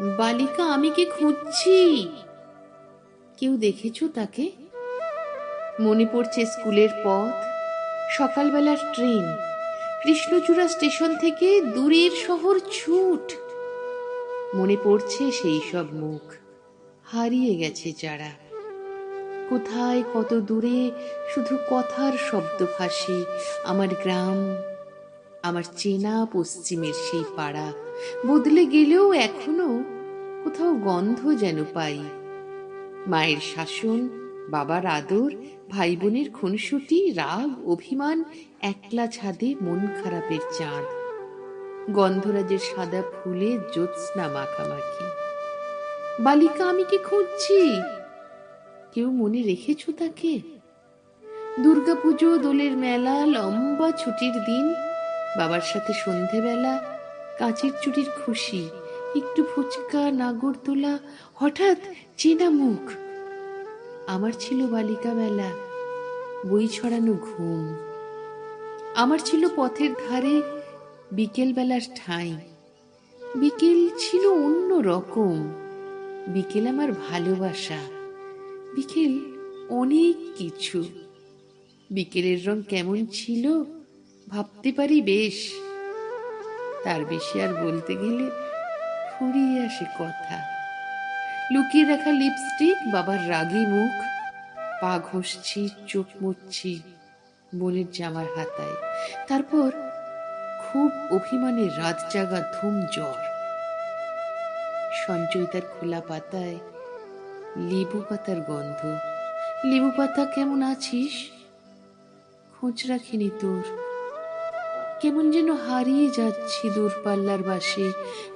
বালিকা, আমি কি খুঁজছি? কেউ দেখেছো তাকে? মনে পড়ছে স্কুলের পথ, সকালবেলার ট্রেন, কৃষ্ণচূড়া স্টেশন থেকে দূরের শহর ছুট। মনে পড়ছে সেই সব মুখ, হারিয়ে গেছে যারা। কোথায় কত দূরে শুধু কথার শব্দ ভাসে। আমার গ্রাম, আমার চেনা পশ্চিমের সেই পাড়া বদলে গেলেও এখনো কোথাও গন্ধ যেন পাই। মায়ের শাসন, বাবার আদর, ভাই বোনের খুনসুটি, রাগ, অভিমান, একলা ছাদে মন খারাপের চাঁদ, গন্ধরাজের সাদা ফুলে জ্যোৎস্না মাখামাখি। বালিকা, আমি কি খুঁজছি? কেউ মনে রেখেছো তাকে? দুর্গাপুজো, দোলের মেলা, লম্বা ছুটির দিন, বাবার সাথে সন্ধেবেলা, কাঁচের চুড়ির খুশি, একটু ফুচকা, নাগরদোলা, হঠাৎ চেনা মুখ। আমার ছিল বালিকা বেলা, বই ছড়ানো ঘুম। আমার ছিল পথের ধারে বিকেল বেলার ঠাঁই। বিকেল ছিল অন্য রকম। বিকেল আমার ভালোবাসা, বিকেল অনেক কিছু। বিকেলের রং কেমন ছিল ভাবতে পারি বেশ, তার বেশি আর বলতে গেলে ফুরিয়ে আসে কথা। লুকিয়ে রাখা লিপস্টিক, বাবার রাগী মুখ, পা ঘষছি, চোখ মুছছি বোনের জামার হাতায়। তারপর খুব অভিমানে রাত জাগা ধুম জ্বর। সঞ্চয়িতার খোলা পাতায় লেবু পাতার গন্ধ। লেবু পাতা, কেমন আছিস? খোঁজ রাখিনি তোর। কেমন যেন হারিয়ে যাচ্ছি দূরপাল্লার বাসে।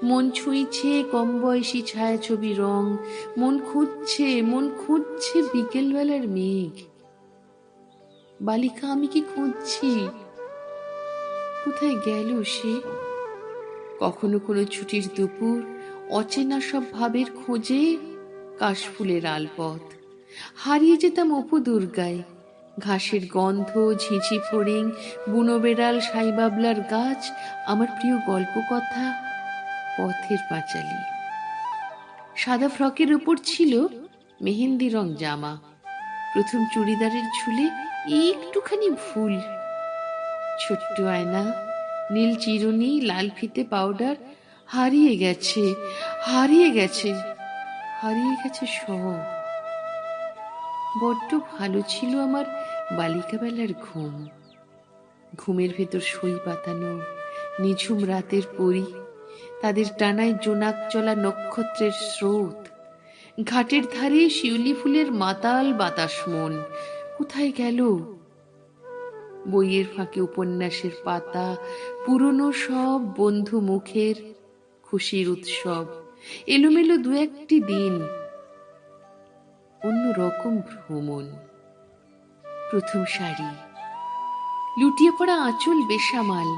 মন ছুঁইছে কম বয়সী ছায়াছবি রং। মন খুঁজছে বিকেল বেলার মেঘ। বালিকা, আমি কি খুঁজছি? কোথায় গেল সে? কখনো কোনো ছুটির দুপুর, অচেনা সব ভাবের খোঁজে কাশফুলের আলপথ। হারিয়ে যেতাম অপু দুর্গায়। ঘাসের গন্ধ, ঝিঁঝি ফড়িং, বুনো বেড়াল, সাইবাবলার গাছ, আমার প্রিয় গল্প কথা, পথের পাঁচালী। সাদা ফ্রকের উপর ছিল মেহেন্দি রং জামা। প্রথম চুড়িদারের ঝুলে একটুখানি ভুল। ছোট্ট আয়না, নীল চিরুনি, লাল ফিতে পাউডার, হারিয়ে গেছে, হারিয়ে গেছে, হারিয়ে গেছে সব। বড্ড ভালো ছিল আমার বালিকা বেলার ঘুম। ঘুমের ভেতর সই পাতানো নিঝুম রাতের পরী, তাদের ডানায় জোনাক চলা নক্ষত্রের স্রোত, ঘাটের ধারে শিউলি ফুলের মাতাল বাতাস মন। কোথায় গেল? বইয়ের ফাঁকে উপন্যাসের পাতা, পুরনো সব বন্ধু মুখের খুশির উৎসব, এলোমেলো দু একটি দিন, অন্য রকম ভ্রমণ। প্রথম শাড়ি, লুটিয়ে পড়া আঁচল বেসামাল।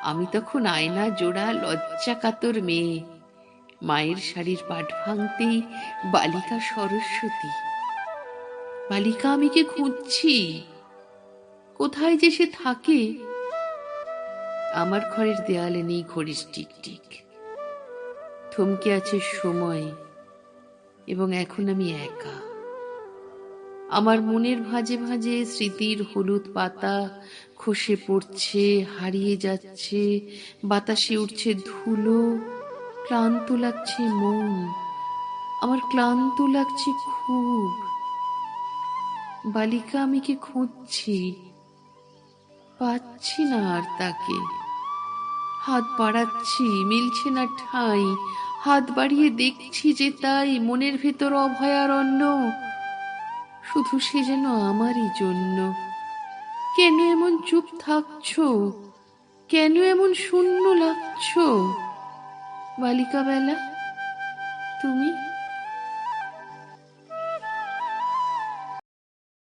আমি তখন আয়না জোড়া লজ্জা কাতর মেয়ে। মায়ের শাড়ির পাট ভাঙতেই বালিকা সরস্বতী। বালিকা, আমি কি খুঁজছি? কোথায় যে সে থাকে? আমার ঘরের দেয়ালে নেই ঘড়ির টিকটিক। থমকে আছে সময়, এবং এখন আমি একা। আমার মনের ভাঁজে ভাঁজে স্মৃতির হলুদ পাতা খসে পড়ছে, হারিয়ে যাচ্ছে, বাতাসে উঠছে ধুলো। ক্লান্ত লাগছে মন, আমার ক্লান্ত লাগছে খুব। বালিকা, আমি কি খুঁজছি? পাচ্ছি না আর তাকে। হাত বাড়াচ্ছি, মিলছে না ঠাঁই। হাত বাড়িয়ে দেখছি যে তাই মনের ভেতর অভয়ারণ্য। শুধু সে যেন আমারই জন্য। কেন এমন চুপ থাকছো? কেন এমন শূন্য লাগছো? বালিকা বেলা, তুমি